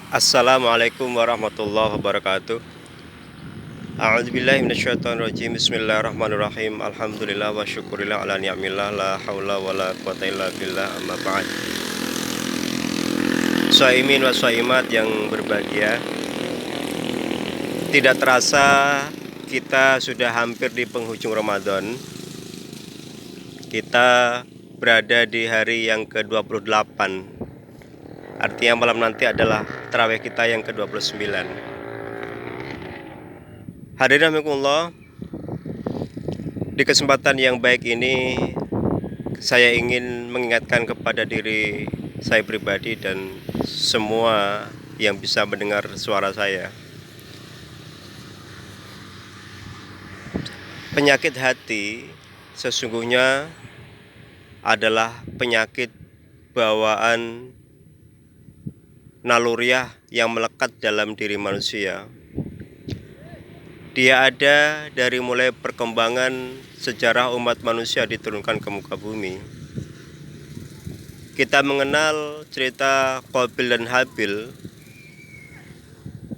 Assalamualaikum warahmatullahi wabarakatuh. A'udzubillahi minasyaitonirrajim. Bismillahirrahmanirrahim. Alhamdulillah wa syukurillah ala ni'millah la haula wala quwata illa billah amma ba'd. Shaimin wa shaimat yang berbahagia, tidak terasa kita sudah hampir di penghujung Ramadan. Kita berada di hari yang ke-28. Artinya malam nanti adalah tarawih kita yang ke-29. Hadirin rahimakumullah, di kesempatan yang baik ini saya ingin mengingatkan kepada diri saya pribadi dan semua yang bisa mendengar suara saya. Penyakit hati sesungguhnya adalah penyakit bawaan naluriah yang melekat dalam diri manusia. Dia ada dari mulai perkembangan sejarah umat manusia diturunkan ke muka bumi. Kita mengenal cerita Qabil dan Habil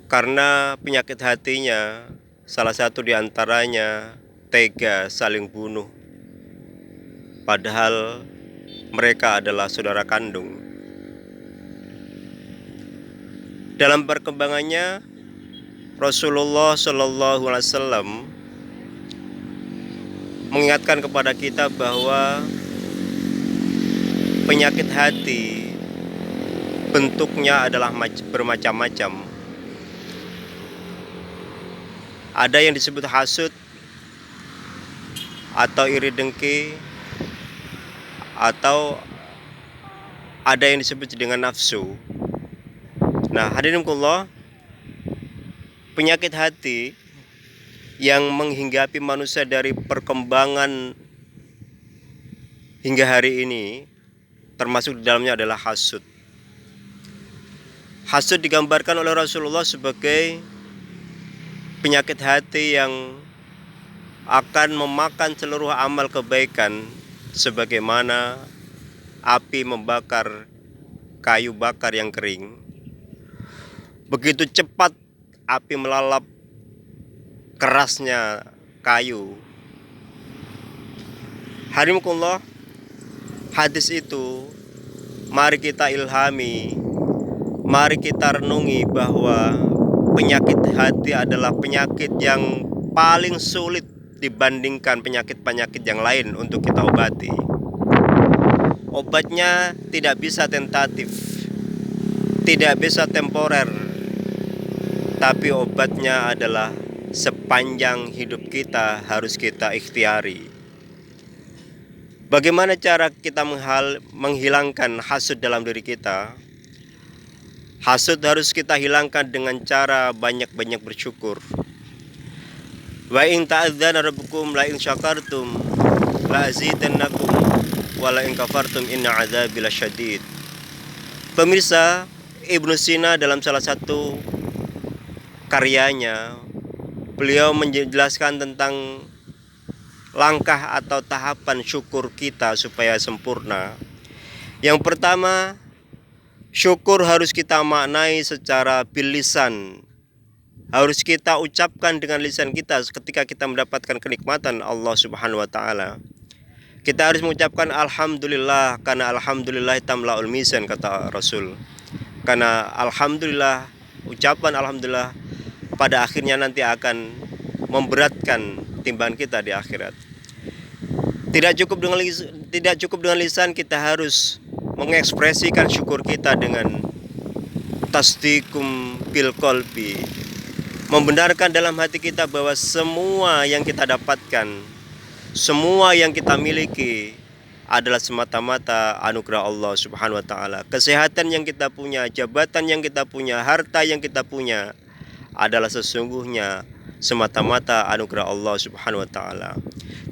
karena penyakit hatinya, salah satu di antaranya tega saling bunuh. Padahal mereka adalah saudara kandung. Dalam perkembangannya, Rasulullah Shallallahu Alaihi Wasallam mengingatkan kepada kita bahwa penyakit hati bentuknya adalah bermacam-macam. Ada yang disebut hasud atau iri dengki, atau ada yang disebut dengan nafsu. Nah, hadirin Allah, penyakit hati yang menghinggapi manusia dari perkembangan hingga hari ini, termasuk di dalamnya adalah hasud. Hasud digambarkan oleh Rasulullah sebagai penyakit hati yang akan memakan seluruh amal kebaikan, sebagaimana api membakar kayu bakar yang kering. Begitu cepat api melalap kerasnya kayu. Hadirinkumullah, hadis itu mari kita ilhami, mari kita renungi bahwa penyakit hati adalah penyakit yang paling sulit dibandingkan penyakit-penyakit yang lain untuk kita obati. Obatnya tidak bisa tentatif, tidak bisa temporer, tapi obatnya adalah sepanjang hidup kita harus kita ikhtiari. Bagaimana cara kita menghilangkan hasud dalam diri kita? Hasud harus kita hilangkan dengan cara banyak-banyak bersyukur. Wa in ta'adzana rabbukum la in syakartum la azidannakum wa la in kafartum inna adzabi lasyadid. Pemirsa, Ibnu Sina dalam salah satu karyanya, beliau menjelaskan tentang langkah atau tahapan syukur kita supaya sempurna. Yang pertama, syukur harus kita maknai secara bil lisan. Harus kita ucapkan dengan lisan kita ketika kita mendapatkan kenikmatan Allah Subhanahu wa taala. Kita harus mengucapkan alhamdulillah, karena alhamdulillah tamlaul mizan, kata Rasul. Karena alhamdulillah, ucapan alhamdulillah pada akhirnya nanti akan memberatkan timbangan kita di akhirat. Tidak cukup dengan lisan, kita harus mengekspresikan syukur kita dengan tasdiqum bil qalbi, membenarkan dalam hati kita bahwa semua yang kita dapatkan, semua yang kita miliki adalah semata-mata anugerah Allah Subhanahu wa taala. Kesehatan yang kita punya, jabatan yang kita punya, harta yang kita punya adalah sesungguhnya semata-mata anugerah Allah Subhanahu wa taala.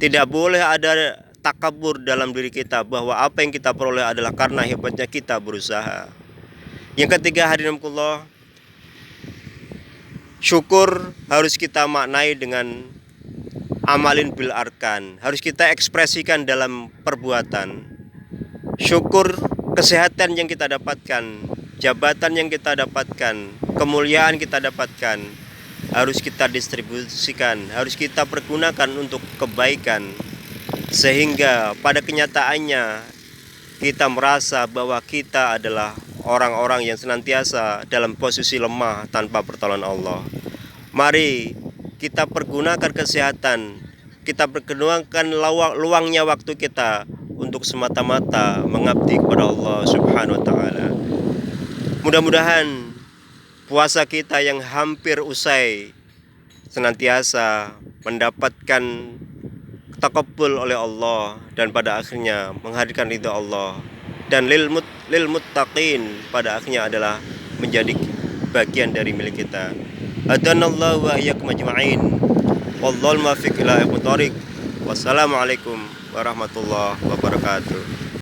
Tidak boleh ada takabur dalam diri kita bahwa apa yang kita peroleh adalah karena hebatnya kita berusaha. Yang ketiga, hadirin Allah, syukur harus kita maknai dengan amalin bil arkan, harus kita ekspresikan dalam perbuatan. Syukur kesehatan yang kita dapatkan, jabatan yang kita dapatkan, kemuliaan kita dapatkan, harus kita distribusikan, harus kita pergunakan untuk kebaikan, sehingga pada kenyataannya kita merasa bahwa kita adalah orang-orang yang senantiasa dalam posisi lemah tanpa pertolongan Allah. Mari kita pergunakan kesehatan, kita pergunakan luangnya waktu kita untuk semata-mata mengabdi kepada Allah Subhanahu wa taala. Mudah-mudahan puasa kita yang hampir usai senantiasa mendapatkan taqabbul oleh Allah, dan pada akhirnya menghadirkan ridha Allah, dan lil muttaqin pada akhirnya adalah menjadi bagian dari milik kita. Adanallahu wa iyyakum ajma'in. Wallahul muwaffiq ila aqwamit thoriq. Wassalamualaikum warahmatullahi wabarakatuh.